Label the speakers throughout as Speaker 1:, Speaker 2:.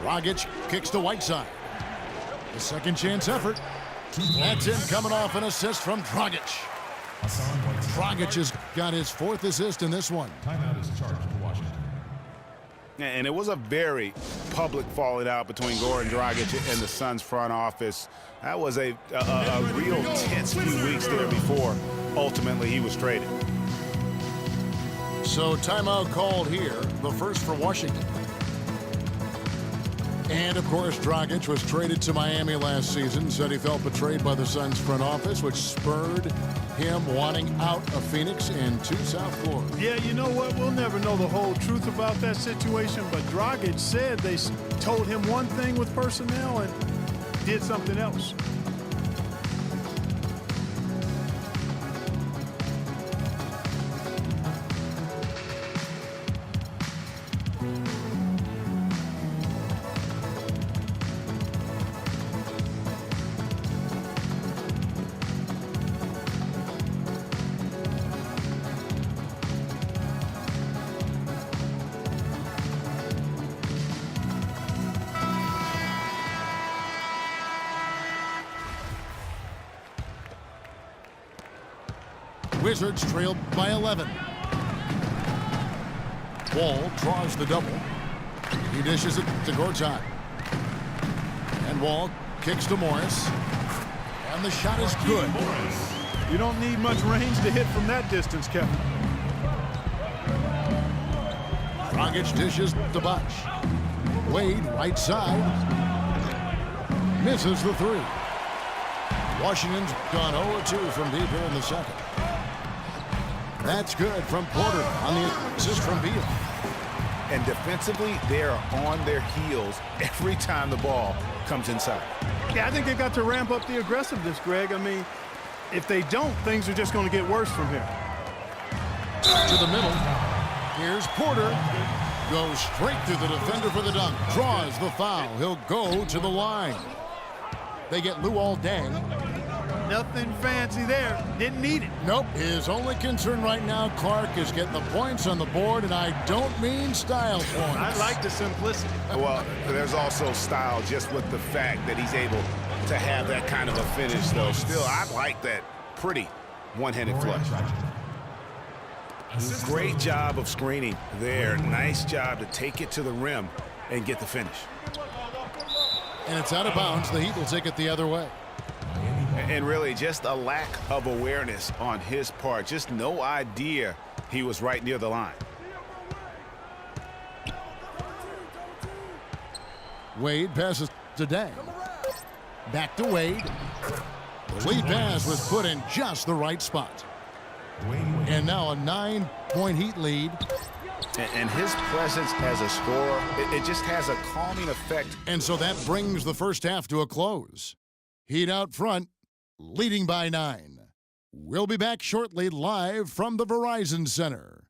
Speaker 1: Dragic kicks to Whiteside. The second chance effort. That's in, coming off an assist from Dragic. Dragic has got his 4th assist in this one.
Speaker 2: Timeout is charged to Washington.
Speaker 3: And it was a very public falling out between Goran Dragic and the Suns front office. That was a real tense few weeks there before ultimately he was traded.
Speaker 1: So timeout called here, the first for Washington. And, of course, Dragic was traded to Miami last season, said he felt betrayed by the Suns front office, which spurred him wanting out of Phoenix into South Florida.
Speaker 4: Yeah, you know what? We'll never know the whole truth about that situation, but Dragic said they told him one thing with personnel and did something else.
Speaker 1: Wizards trailed by 11. Wall draws the double. He dishes it to Gortat. And Wall kicks to Morris. And the shot is good.
Speaker 4: You don't need much range to hit from that distance, Kevin.
Speaker 1: Dragic dishes to Bosh. Wade, right side. Misses the 3. Washington's gone 0-2 from deep here in the second. That's good from Porter on the assist from Beal.
Speaker 3: And defensively, they're on their heels every time the ball comes inside.
Speaker 4: Yeah, I think they've got to ramp up the aggressiveness, Greg. I mean, if they don't, things are just going to get worse from here.
Speaker 1: To the middle. Here's Porter. Goes straight through the defender for the dunk. Draws the foul. He'll go to the line. They get Lou all day.
Speaker 4: Nothing fancy there. Didn't need it.
Speaker 1: Nope. His only concern right now, Clark, is getting the points on the board, and I don't mean style points.
Speaker 4: I like the simplicity.
Speaker 3: Well, there's also style just with the fact that he's able to have that kind of a finish, though. Still, I like that pretty one-handed flush. Great job of screening there. Nice job to take it to the rim and get the finish.
Speaker 1: And it's out of bounds. The Heat will take it the other way.
Speaker 3: And really just a lack of awareness on his part. Just no idea he was right near the line.
Speaker 1: Wade passes to Dang. Back to Wade. The lead pass was put in just the right spot. And now a 9-point Heat lead.
Speaker 3: And his presence as a scorer, it just has a calming effect.
Speaker 1: And so that brings the first half to a close. Heat out front, leading by 9. We'll be back shortly live from the Verizon Center.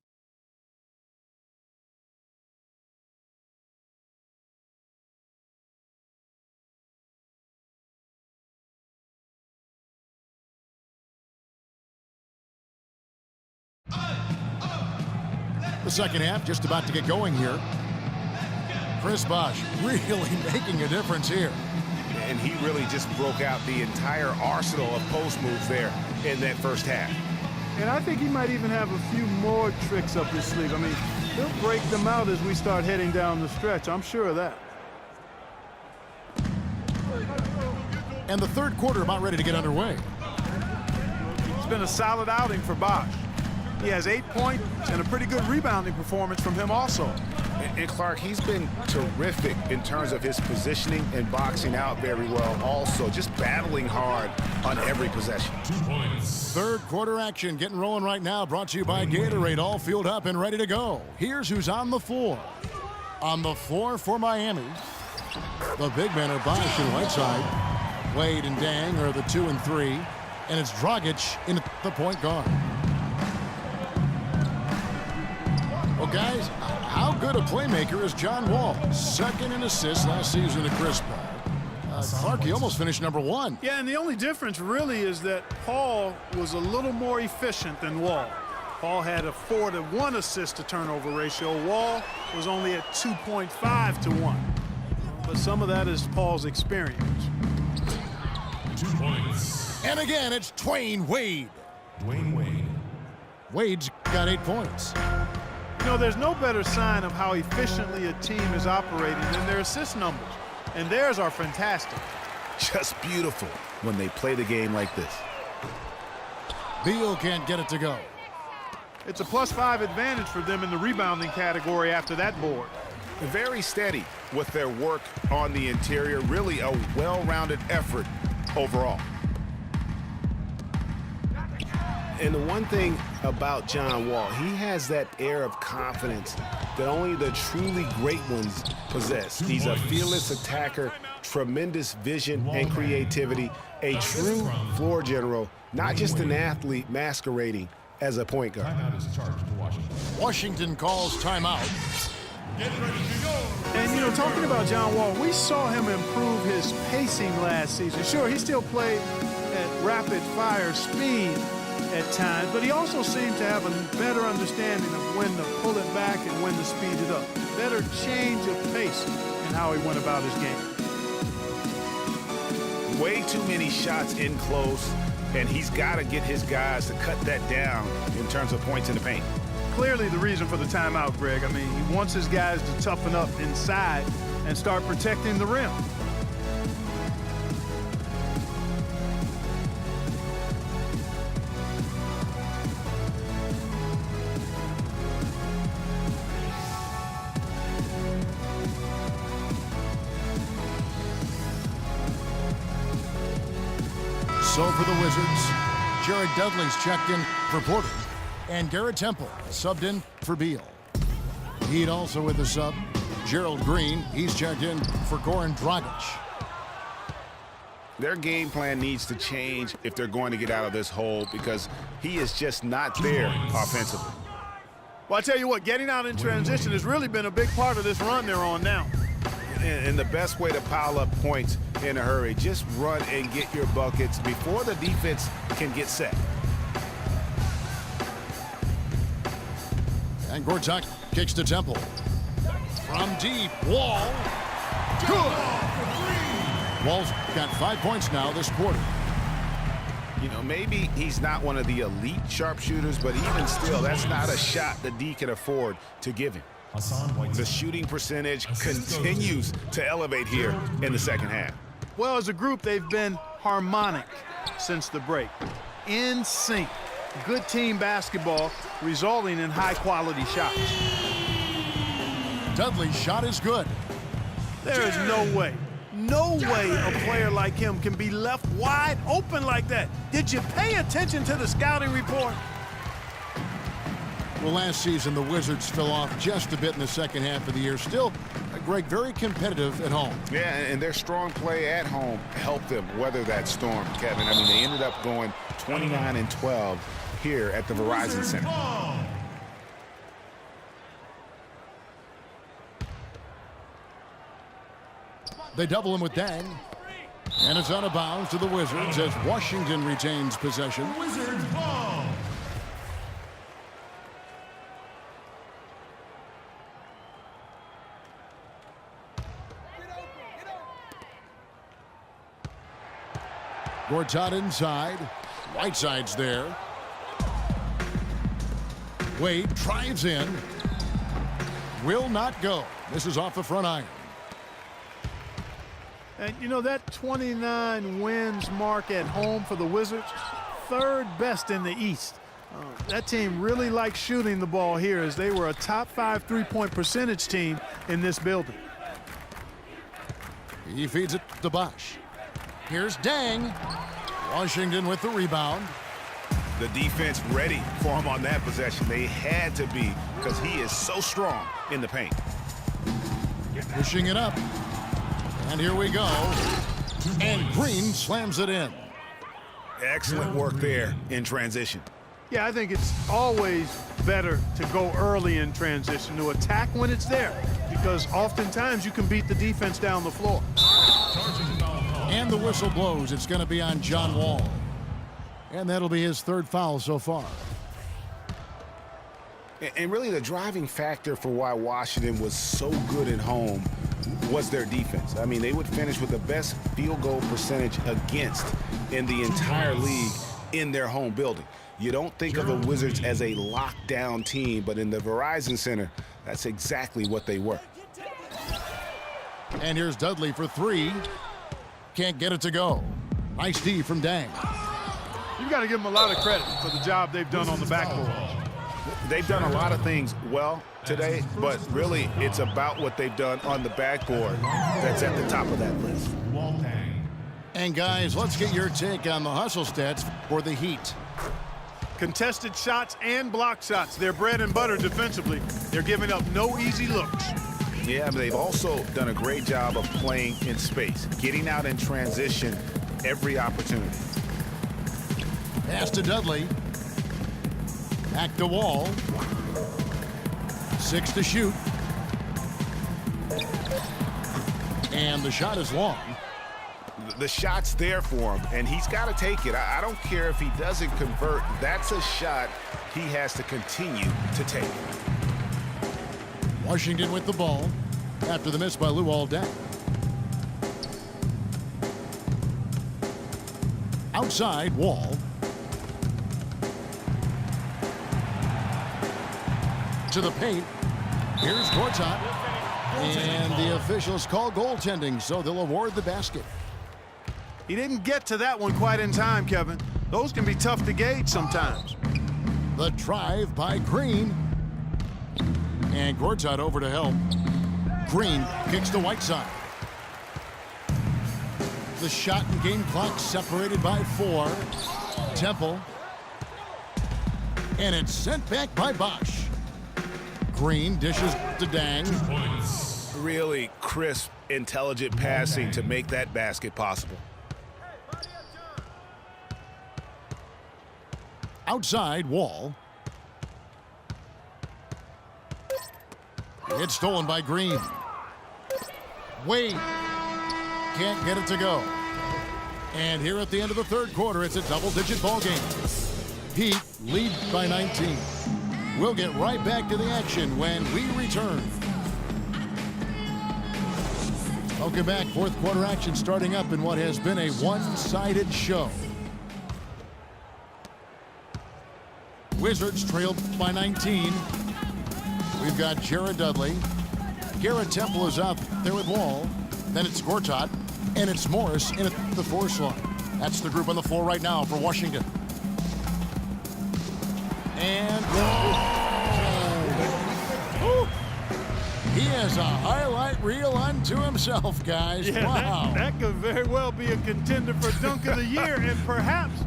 Speaker 1: The second half just about to get going here. Chris Bosh really making a difference here.
Speaker 3: And he really just broke out the entire arsenal of post moves there in that first half.
Speaker 4: And I think he might even have a few more tricks up his sleeve. I mean, he'll break them out as we start heading down the stretch. I'm sure of that.
Speaker 1: And the third quarter about ready to get underway.
Speaker 4: It's been a solid outing for Bosh. He has 8 points and a pretty good rebounding performance from him also.
Speaker 3: And Clark, he's been terrific in terms of his positioning and boxing out very well also. Just battling hard on every possession.
Speaker 2: 2 points.
Speaker 1: Third quarter action getting rolling right now. Brought to you by Gatorade. All fueled up and ready to go. Here's who's on the floor. On the floor for Miami. The big men are Bosh and Whiteside. Wade and Dang are the 2 and 3. And it's Dragic in the point guard. Well, guys, how good a playmaker is John Wall? Second in assists last season to Chris Paul. Clark, he almost finished number 1.
Speaker 4: Yeah, and the only difference really is that Paul was a little more efficient than Wall. Paul had a 4-to-1 assist to turnover ratio. Wall was only at 2.5 to 1. But some of that is Paul's experience.
Speaker 2: 2 points.
Speaker 1: And again, it's Dwayne Wade.
Speaker 2: Dwayne Wade.
Speaker 1: Wade's got 8 points.
Speaker 4: You know, there's no better sign of how efficiently a team is operating than their assist numbers. And theirs are fantastic.
Speaker 3: Just beautiful when they play the game like this.
Speaker 1: Beal can't get it to go.
Speaker 4: It's a +5 advantage for them in the rebounding category after that board.
Speaker 3: Very steady with their work on the interior. Really a well-rounded effort overall. And the one thing about John Wall, he has that air of confidence that only the truly great ones possess. He's a fearless attacker, tremendous vision and creativity, a true floor general, not just an athlete masquerading as a point guard.
Speaker 2: Timeout is charged to Washington.
Speaker 1: Washington calls timeout.
Speaker 2: Get ready to go.
Speaker 4: And, you know, talking about John Wall, we saw him improve his pacing last season. Sure, he still played at rapid-fire speed at times, but he also seemed to have a better understanding of when to pull it back and when to speed it up. Better change of pace in how he went about his game.
Speaker 3: Way too many shots in close, and he's got to get his guys to cut that down in terms of points in the paint.
Speaker 4: Clearly the reason for the timeout, Greg. I mean, he wants his guys to toughen up inside and start protecting the rim.
Speaker 1: So for the Wizards, Jared Dudley's checked in for Porter. And Garrett Temple subbed in for Beal. Heat also with the sub. Gerald Green, he's checked in for Goran Dragic.
Speaker 3: Their game plan needs to change if they're going to get out of this hole because he is just not there offensively.
Speaker 4: Well, I tell you what, getting out in transition has really been a big part of this run they're on now.
Speaker 3: And the best way to pile up points in a hurry, just run and get your buckets before the defense can get set.
Speaker 1: And Gortat kicks to Temple. From deep, Wall. Good. Wall's got 5 points now this quarter.
Speaker 3: You know, maybe he's not one of the elite sharpshooters, but even still, that's not a shot that D can afford to give him. The shooting percentage continues to elevate here in the second half.
Speaker 4: Well, as a group, they've been harmonic since the break. In sync. Good team basketball resulting in high-quality shots.
Speaker 1: Dudley's shot is good.
Speaker 4: There is no way a player like him can be left wide open like that. Did you pay attention to the scouting report?
Speaker 1: Well, last season, the Wizards fell off just a bit in the second half of the year. Still, Greg, very competitive at home.
Speaker 3: Yeah, and their strong play at home helped them weather that storm, Kevin. I mean, they ended up going 29-12 here at the Verizon Center.
Speaker 1: They double him with Dang. And it's out of bounds to the Wizards as Washington retains possession.
Speaker 2: Wizards ball.
Speaker 1: Gortat inside. Whiteside's there. Wade drives in. Will not go. This is off the front iron.
Speaker 4: And, you know, that 29 wins mark at home for the Wizards, third best in the East. That team really likes shooting the ball here as they were a top 5 three-point percentage team in this building.
Speaker 1: He feeds it to Bosch. Here's Dang. Washington with the rebound.
Speaker 3: The defense ready for him on that possession. They had to be because he is so strong in the paint.
Speaker 1: Pushing it up. And here we go. And Green slams it in.
Speaker 3: Excellent work there in transition.
Speaker 4: Yeah, I think it's always better to go early in transition, to attack when it's there, because oftentimes you can beat the defense down the floor.
Speaker 1: And the whistle blows. It's going to be on John Wall. And that'll be his third foul so far.
Speaker 3: And really the driving factor for why Washington was so good at home was their defense. I mean, they would finish with the best field goal percentage against in the entire league in their home building. You don't think of the Wizards as a lockdown team, but in the Verizon Center, that's exactly what they were.
Speaker 1: And here's Dudley for three. Can't get it to go. Nice D from Dang.
Speaker 4: You've got to give them a lot of credit for the job they've done on the backboard.
Speaker 3: They've done a lot of things well today, but really it's about what they've done on the backboard that's at the top of that list.
Speaker 1: And guys, let's get your take on the hustle stats for the Heat.
Speaker 4: Contested shots and block shots. They're bread and butter defensively. They're giving up no easy looks.
Speaker 3: Yeah, but they've also done a great job of playing in space, getting out in transition every opportunity.
Speaker 1: Pass to Dudley. Back to Wall. 6 to shoot. And the shot is long.
Speaker 3: The shot's there for him, and he's got to take it. I don't care if he doesn't convert. That's a shot he has to continue to take.
Speaker 1: Washington with the ball after the miss by Luol Deng. Outside, Wall. To the paint. Here's Gortat. And the officials call goaltending, so they'll award the basket.
Speaker 4: He didn't get to that one quite in time, Kevin. Those can be tough to gauge sometimes.
Speaker 1: The drive by Green. And Gortat over to help. Green kicks to Whiteside. The shot and game clock separated by 4. Temple. And it's sent back by Bosch. Green dishes to Dang.
Speaker 3: Really crisp, intelligent passing to make that basket possible.
Speaker 1: Outside, Wall. It's stolen by Green. Wade can't get it to go. And here at the end of the third quarter, it's a double-digit ball game. Heat lead by 19. We'll get right back to the action when we return. Welcome back. Fourth quarter action starting up in what has been a one-sided show. Wizards trailed by 19. We've got Jared Dudley. Garrett Temple is out there with Wall. Then it's Gortat. And it's Morris in at the 4 slot. That's the group on the floor right now for Washington. And he has a highlight reel unto himself, guys.
Speaker 4: Yeah,
Speaker 1: wow.
Speaker 4: that could very well be a contender for Dunk of the Year and perhaps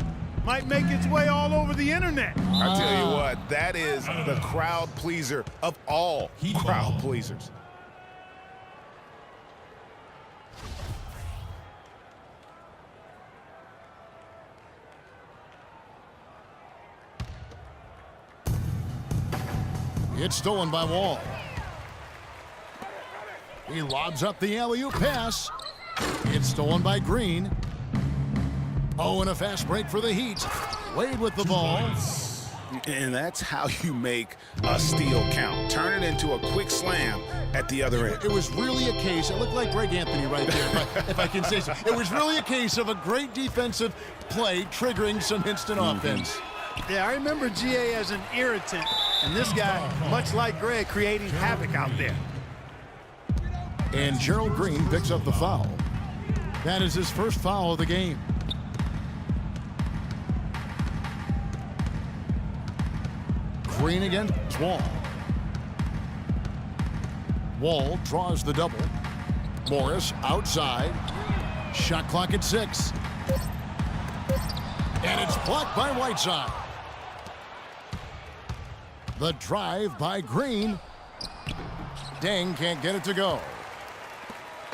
Speaker 4: might make its way all over the internet.
Speaker 3: I tell you what, that is the crowd pleaser of all crowd pleasers.
Speaker 1: It's stolen by Wall. He lobs up the alley-oop pass. It's stolen by Green. Oh, and a fast break for the Heat. Wade with the ball.
Speaker 3: And that's how you make a steal count. Turn it into a quick slam at the other end.
Speaker 1: It was really a case, it looked like Greg Anthony right there, if I can say so. It was really a case of a great defensive play triggering some instant offense.
Speaker 4: Yeah, I remember GA as an irritant, and this guy, much like Greg, creating havoc out there.
Speaker 1: And Gerald Green picks up the foul. That is his first foul of the game. Green against Wall. Wall draws the double. Morris outside. Shot clock at 6. And it's blocked by Whiteside. The drive by Green. Deng can't get it to go.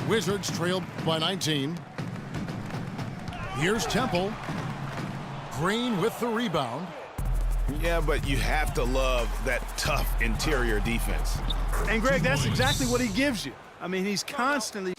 Speaker 1: Wizards trailed by 19. Here's Temple. Green with the rebound.
Speaker 3: Yeah, but you have to love that tough interior defense.
Speaker 4: And Greg, that's exactly what he gives you. I mean, he's constantly